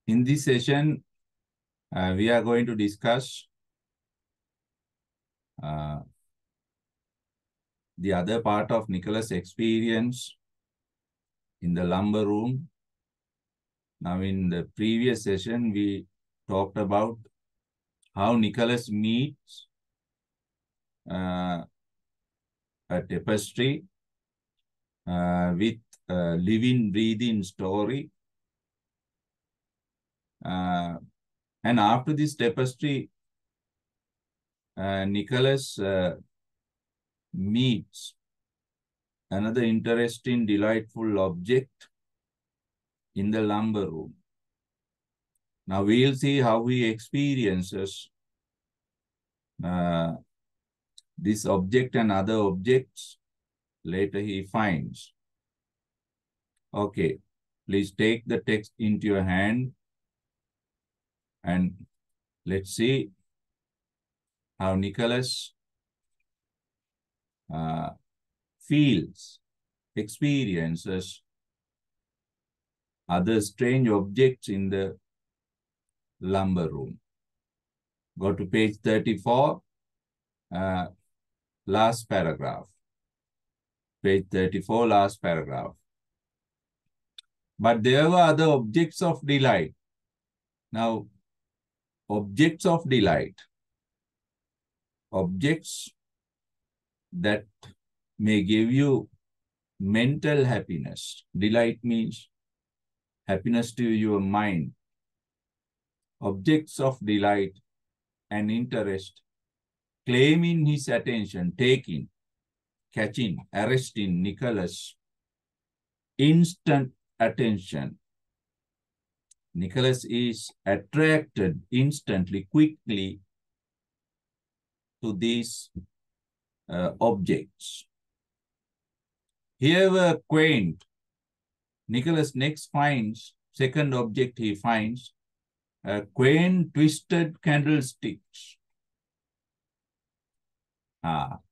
In this session, we are going to discuss the other part of Nicholas' experience in the lumber room. Now, in the previous session, we talked about how Nicholas meets a tapestry with a living, breathing story. And after this tapestry, Nicholas meets another interesting, delightful object in the lumber room. Now we'll see how he experiences this object and other objects later he finds. Okay, please take the text into your hand and let's see how Nicholas feels, experiences other strange objects in the lumber room. Go to page 34, last paragraph. Page 34, last paragraph. But there were other objects of delight. Now, objects of delight. Objects that may give you mental happiness. Delight means happiness to your mind. Objects of delight and interest, claiming his attention, taking, catching, arresting Nicholas' instant attention. Nicholas is attracted instantly, quickly to these objects. Here were quaint. Nicholas next finds, second object he finds, quaint twisted candlesticks.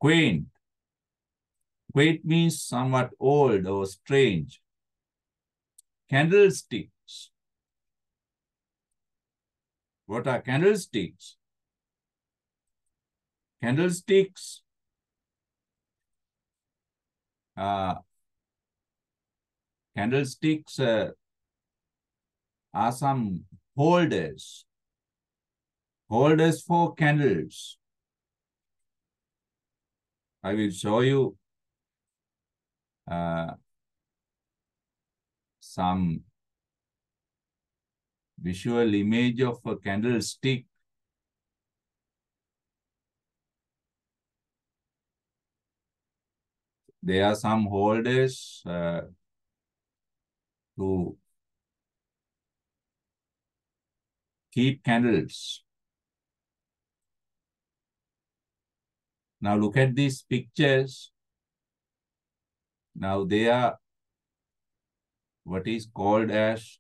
Quaint. Quaint means somewhat old or strange. Candlesticks. What are candlesticks? Candlesticks are some holders for candles. I will show you some visual image of a candlestick. There are some holders to keep candles. Now look at these pictures. Now they are what is called as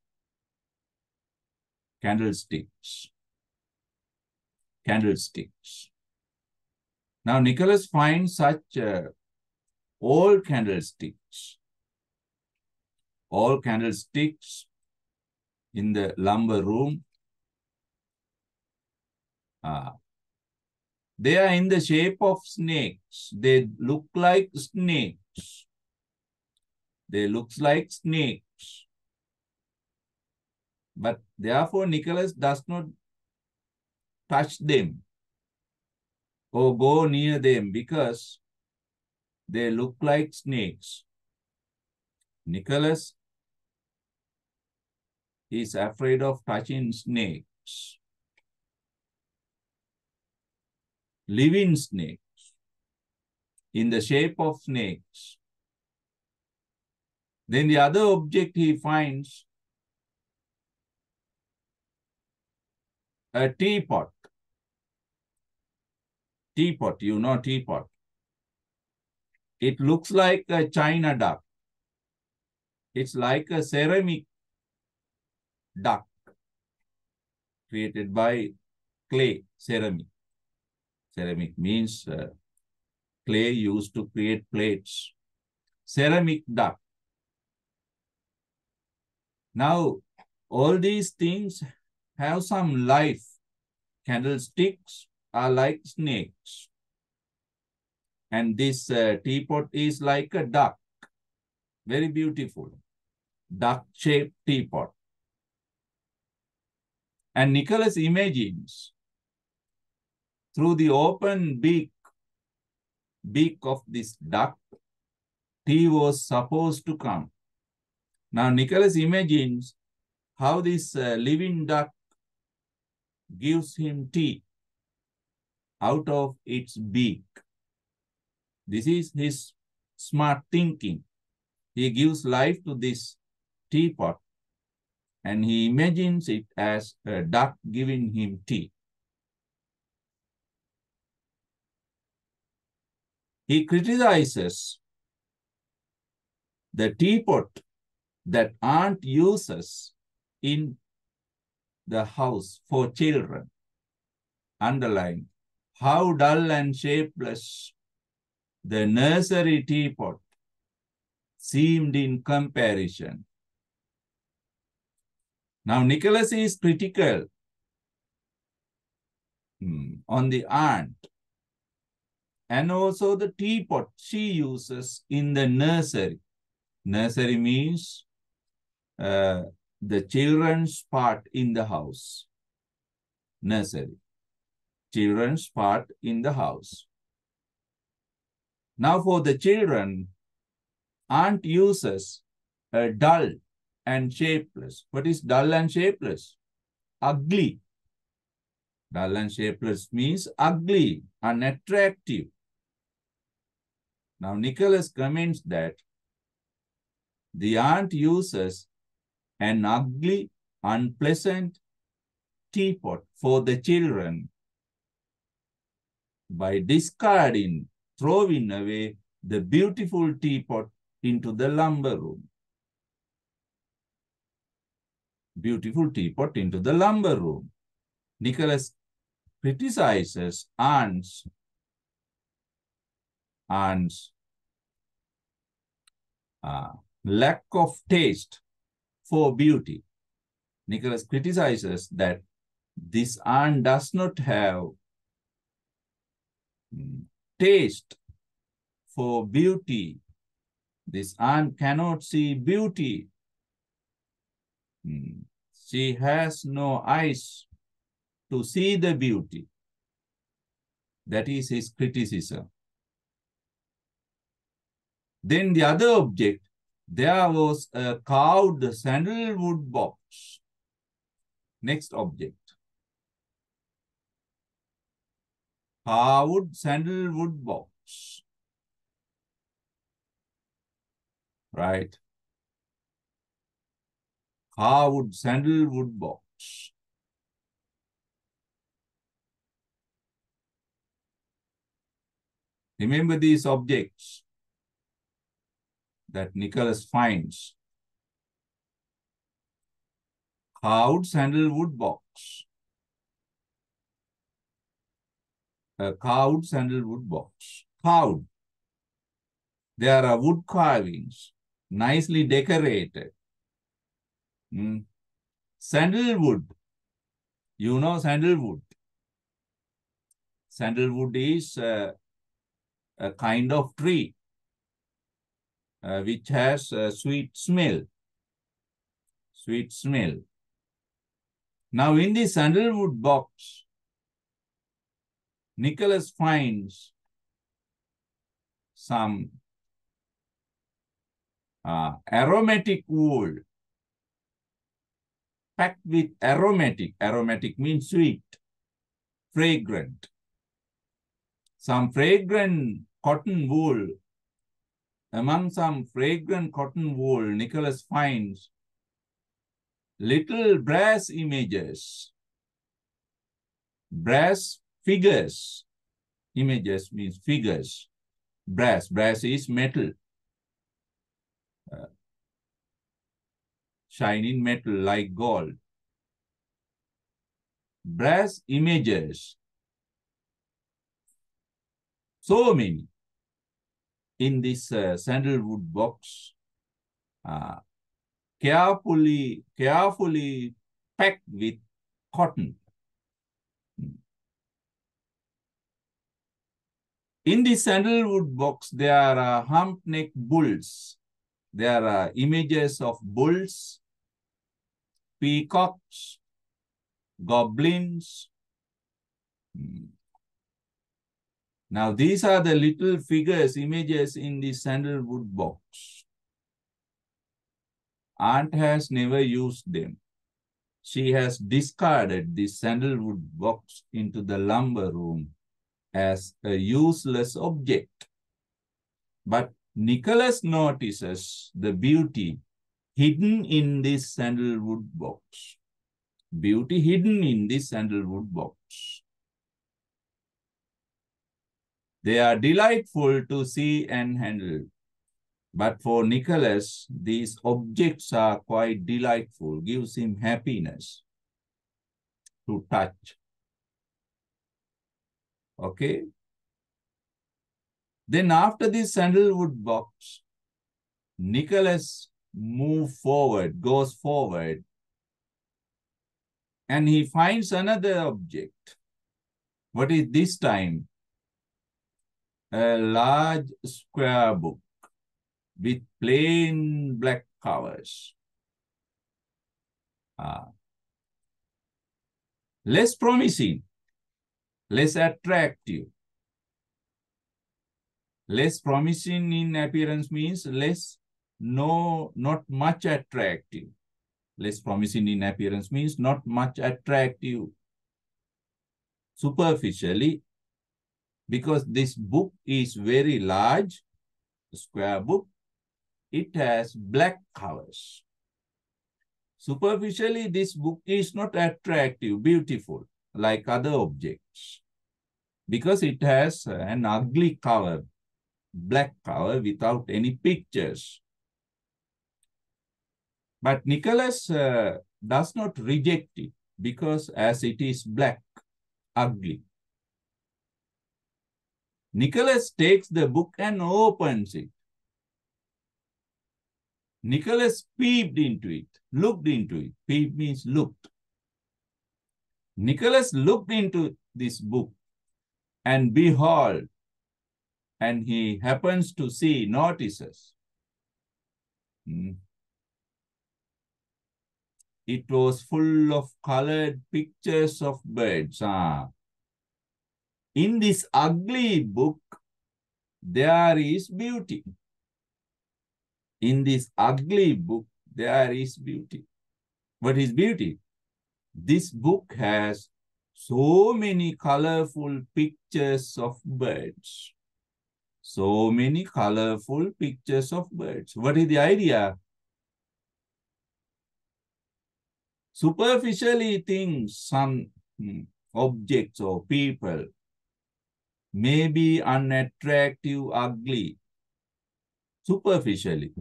candlesticks. Candlesticks. Now Nicholas finds such old candlesticks. All candlesticks in the lumber room. They are in the shape of snakes. They look like snakes. They look like snakes. But therefore, Nicholas does not touch them or go near them because they look like snakes. Nicholas is afraid of touching snakes. Living snakes in the shape of snakes. Then the other object he finds, a teapot. Teapot, you know teapot. It looks like a china duck. It's like a ceramic duck created by clay, ceramic. Ceramic means clay used to create plates. Ceramic duck. Now, all these things have some life. Candlesticks are like snakes. And this teapot is like a duck. Very beautiful. Duck-shaped teapot. And Nicholas imagines through the open beak of this duck, tea was supposed to come. Now Nicholas imagines how this living duck gives him tea out of its beak. This is his smart thinking. He gives life to this teapot and he imagines it as a duck giving him tea. He criticizes the teapot that aunt uses in the house for children. Underline, how dull and shapeless the nursery teapot seemed in comparison. Now, Nicholas is critical on the aunt and also the teapot she uses in the nursery. Nursery means the children's part in the house. Nursery, children's part in the house. Now for the children, aunt uses a dull and shapeless. What is dull and shapeless? Ugly. Dull and shapeless means ugly, unattractive. Now Nicholas comments that the aunt uses an ugly, unpleasant teapot for the children by discarding, throwing away the beautiful teapot into the lumber room. Beautiful teapot into the lumber room. Nicholas criticizes aunt's lack of taste for beauty. Nicholas criticizes that this aunt does not have taste for beauty. This aunt cannot see beauty. She has no eyes to see the beauty. That is his criticism. Then the other object, there was a carved sandalwood box. Next object. Carved sandalwood box. Right. Carved sandalwood box. Remember these objects that Nicholas finds. Carved sandalwood box. A carved sandalwood box. Carved. There are wood carvings, nicely decorated. Sandalwood. You know sandalwood. Sandalwood is a kind of tree which has a sweet smell. Sweet smell. Now in the sandalwood box, Nicholas finds some aromatic wool packed with aromatic. Aromatic means sweet, fragrant. Some fragrant cotton wool. Among some fragrant cotton wool, Nicholas finds little brass images. Brass figures. Images means figures. Brass. Brass is metal. Shining metal like gold. Brass images. So many in this sandalwood box. carefully packed with cotton. In the sandalwood box, there are hump-necked bulls. There are images of bulls, peacocks, goblins. Now, these are the little figures, images in the sandalwood box. Aunt has never used them. She has discarded the sandalwood box into the lumber room as a useless object. But Nicholas notices the beauty hidden in this sandalwood box. Beauty hidden in this sandalwood box. They are delightful to see and handle. But for Nicholas, these objects are quite delightful, gives him happiness to touch. Okay? Then after this sandalwood box, Nicholas goes forward, and he finds another object. What is this time? A large square book with plain black covers. Less promising, less attractive. Less promising in appearance means not much attractive. Less promising in appearance means not much attractive. Superficially, because this book is very large, square book, it has black covers. Superficially, this book is not attractive, beautiful, like other objects, because it has an ugly cover, black cover without any pictures. But Nicholas does not reject it because as it is black, ugly. Nicholas takes the book and opens it. Nicholas peeped into it, looked into it. Peep means looked. Nicholas looked into this book and behold, and he happens to see, notices. It was full of colored pictures of birds. In this ugly book, there is beauty. In this ugly book, there is beauty. What is beauty? This book has so many colorful pictures of birds. So many colorful pictures of birds. What is the idea? Superficially things, some objects or people may be unattractive, ugly, superficially.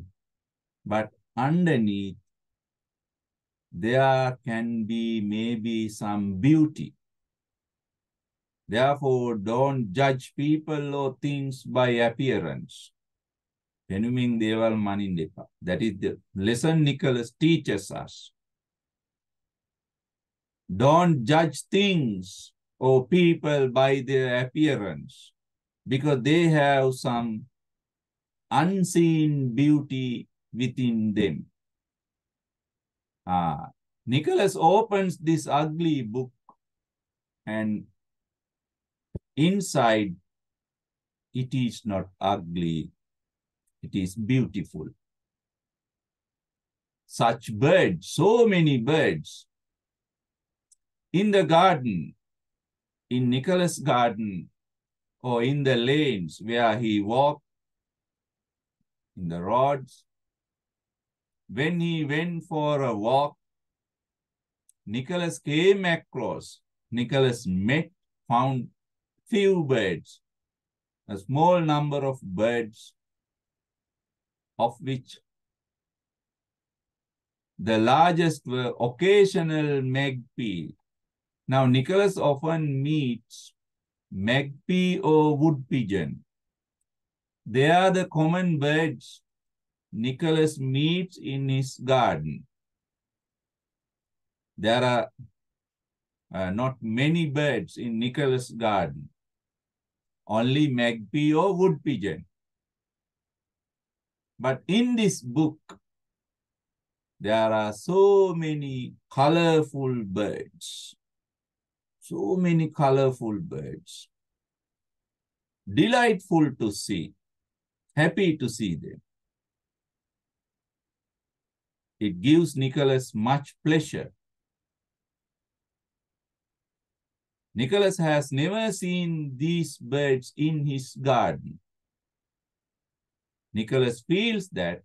But underneath, there can be maybe some beauty. Therefore, don't judge people or things by appearance. That is the lesson Nicholas teaches us. Don't judge things or people by their appearance because they have some unseen beauty within them. Nicholas opens this ugly book and inside it is not ugly, it is beautiful. Such birds, so many birds. In the garden, in Nicholas' garden, or in the lanes where he walked, in the roads, when he went for a walk, Nicholas came across, Nicholas found few birds, a small number of birds, of which the largest were occasional magpie. Now, Nicholas often meets magpie or wood pigeon. They are the common birds Nicholas meets in his garden. There are not many birds in Nicholas' garden. Only magpie or wood pigeon. But in this book, there are so many colorful birds. So many colorful birds. Delightful to see. Happy to see them. It gives Nicholas much pleasure. Nicholas has never seen these birds in his garden. Nicholas feels that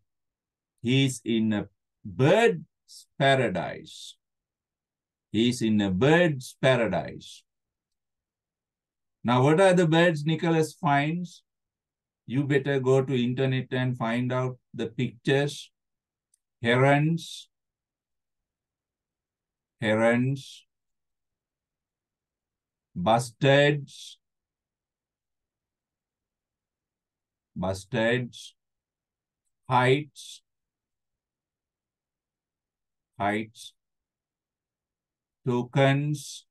he is in a bird's paradise. He is in a bird's paradise. Now, what are the birds Nicholas finds? You better go to internet and find out the pictures. Herons, bustards, heights, toucans,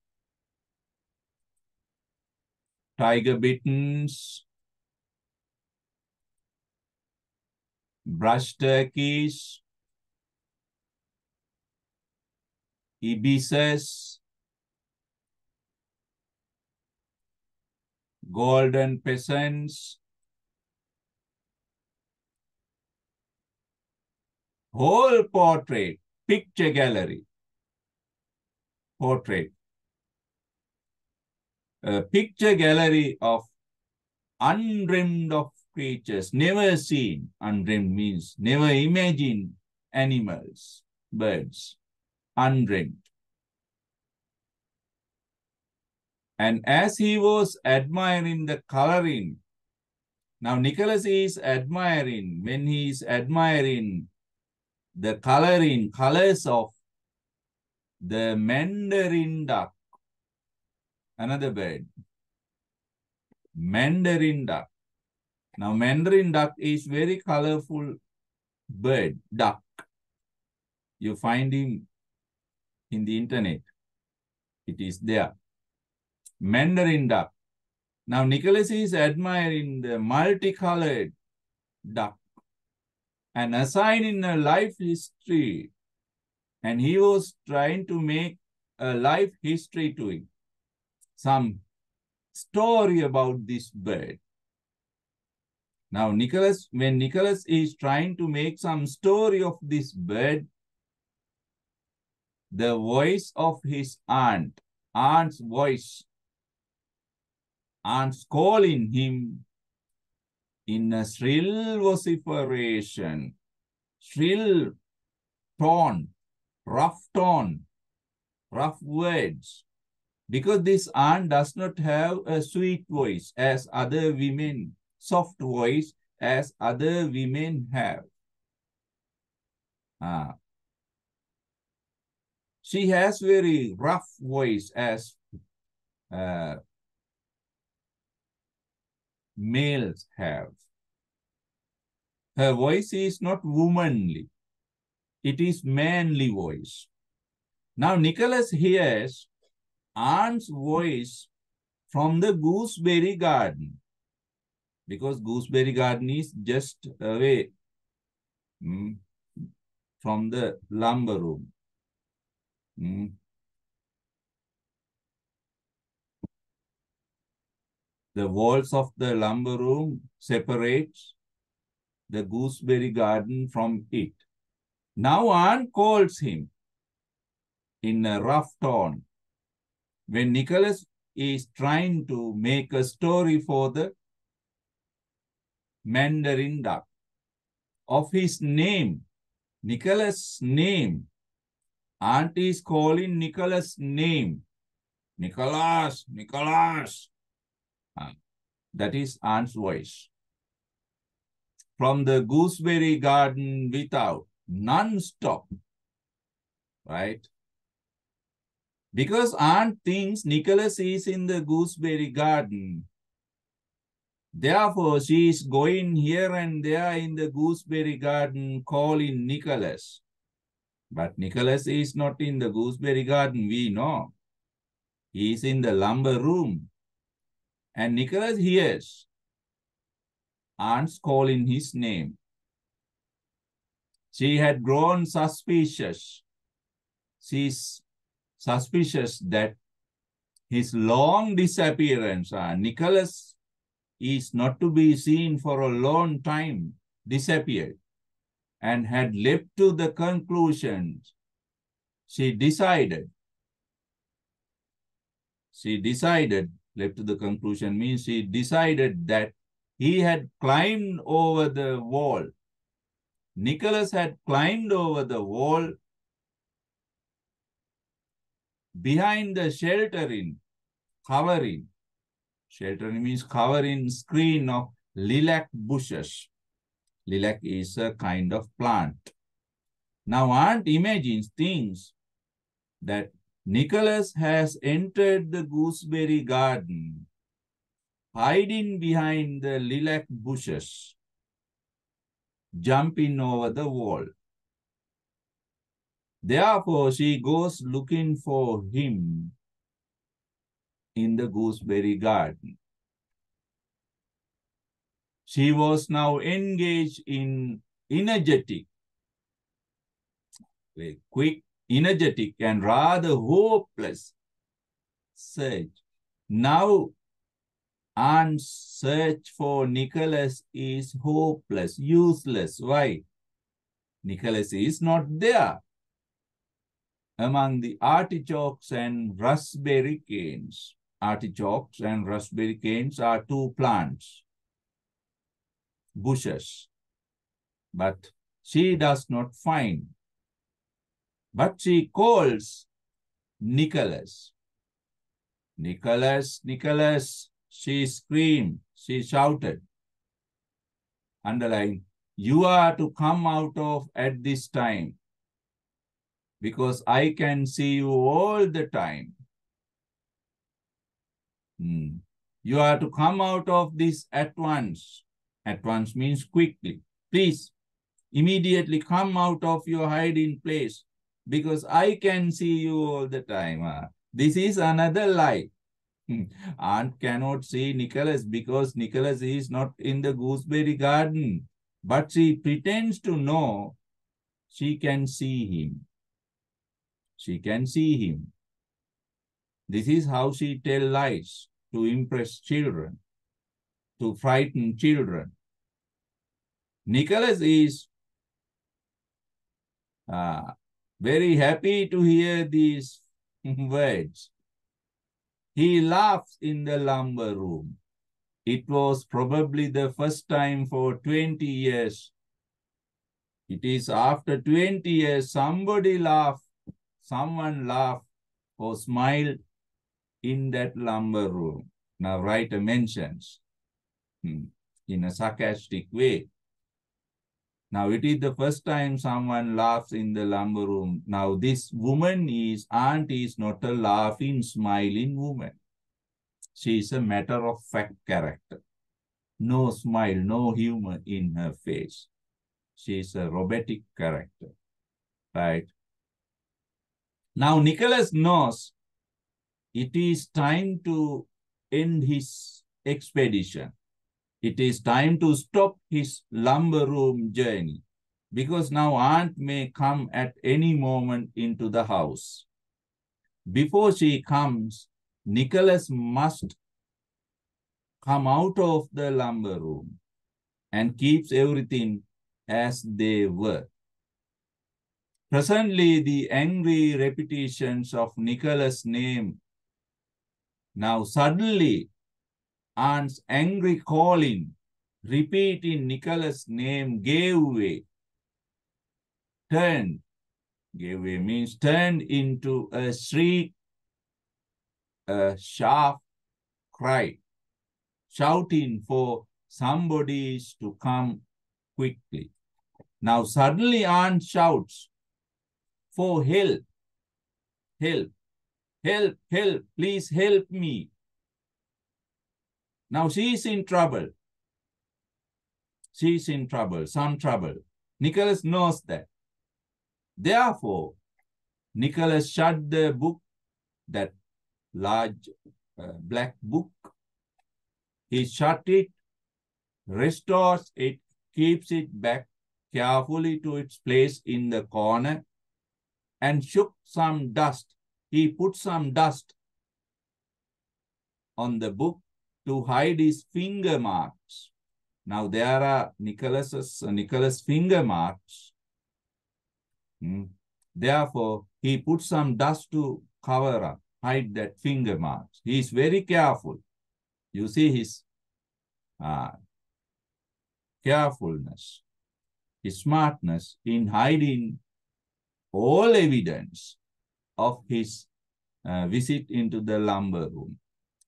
tiger bitterns, brush turkeys, ibises, golden pheasants, whole portrait, picture gallery, portrait. A picture gallery of undreamed of creatures, never seen. Undreamed means never imagined animals, birds, undreamed. And as he was admiring the coloring, now Nicholas is admiring, when he is admiring the colors of the mandarin duck, another bird, mandarin duck. Now, mandarin duck is very colorful bird, duck. You find him in the internet. It is there. Mandarin duck. Now, Nicholas is admiring the multicolored duck and assigning a life history. And he was trying to make a life history to it. Some story about this bird. Now, when Nicholas is trying to make some story of this bird, the voice of his aunt's voice, aunt's calling him in a shrill vociferation, shrill tone, rough words. Because this aunt does not have a sweet voice as other women, soft voice as other women have. She has very rough voice as males have. Her voice is not womanly. It is manly voice. Now Nicholas hears aunt's voice from the gooseberry garden, because gooseberry garden is just away from the lumber room. The walls of the lumber room separates the gooseberry garden from it. Now aunt calls him in a rough tone. When Nicholas is trying to make a story for the mandarin duck of his name, Nicholas' name, aunt is calling Nicholas' name. Nicholas. That is aunt's voice. From the gooseberry garden without, non-stop, right? Because aunt thinks Nicholas is in the gooseberry garden, Therefore, she is going here and there in the gooseberry garden calling Nicholas. But Nicholas is not in the gooseberry garden, we know. He is in the lumber room. And Nicholas hears aunt's calling his name. She had grown suspicious. She's suspicious that his long disappearance, Nicholas is not to be seen for a long time, disappeared, and had leapt to the conclusion. She decided, leapt to the conclusion means she decided that he had climbed over the wall. Nicholas had climbed over the wall behind the sheltering means covering screen of lilac bushes. Lilac is a kind of plant. Now aunt thinks that Nicholas has entered the gooseberry garden, hiding behind the lilac bushes, jumping over the wall. Therefore, she goes looking for him in the gooseberry garden. She was now engaged in energetic, and rather hopeless search. Now, Aunt's search for Nicholas is hopeless, useless. Why? Nicholas is not there among the artichokes and raspberry canes. Artichokes and raspberry canes are two plants, bushes, but she does not find. But she calls Nicholas. Nicholas, Nicholas, she screamed, she shouted. Underline, you are to come out of at this time, because I can see you all the time. You are to come out of this at once. At once means quickly. Please, immediately come out of your hiding place, because I can see you all the time. This is another lie. Aunt cannot see Nicholas because Nicholas is not in the gooseberry garden. But she pretends to know she can see him. She can see him. This is how she tells lies to impress children, to frighten children. Nicholas is very happy to hear these words. He laughs in the lumber room. It was probably the first time for 20 years. It is after 20 years someone laughed or smiled in that lumber room. Now writer mentions in a sarcastic way. Now it is the first time someone laughs in the lumber room. Now this aunt is not a laughing, smiling woman. She is a matter-of-fact character. No smile, no humor in her face. She is a robotic character, right? Now Nicholas knows it is time to end his expedition. It is time to stop his lumber room journey, because now aunt may come at any moment into the house. Before she comes, Nicholas must come out of the lumber room and keeps everything as they were. Presently, the angry repetitions of Nicholas' name. Now suddenly, aunt's angry calling, repeating Nicholas' name, gave way. Gave way means turned into a shriek, a sharp cry, shouting for somebody to come quickly. Now suddenly aunt shouts for help. Help, help, help, please help me. Now she is in trouble. she's in trouble, some trouble. Nicholas knows that. Therefore, Nicholas shut the book, that large black book. He shut it, restores it, keeps it back carefully to its place in the corner, and shook some dust. He put some dust on the book to hide his finger marks. Now there are Nicholas' finger marks. Therefore, he put some dust to cover up, hide that finger marks. He is very careful. You see his carefulness, his smartness in hiding all evidence of his visit into the lumber room.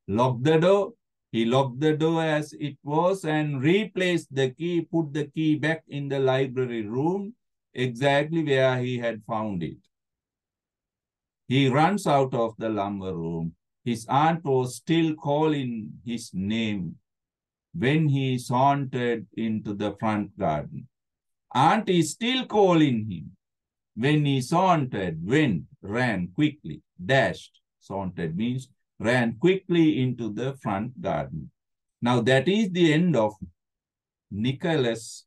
Lock the door. He locked the door as it was and replaced the key, put the key back in the library room, exactly where he had found it. He runs out of the lumber room. His aunt was still calling his name when he sauntered into the front garden. Aunt is still calling him. When he sauntered, went, ran quickly, dashed. Sauntered means ran quickly into the front garden. Now that is the end of Nicholas'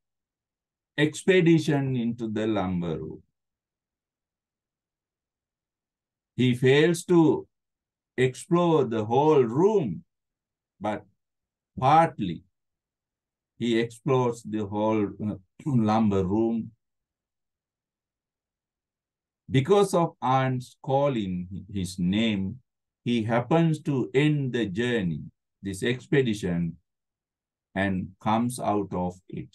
expedition into the lumber room. He fails to explore the whole room, but partly he explores the whole lumber room. Because of aunt's calling his name, he happens to end the journey, this expedition, and comes out of it.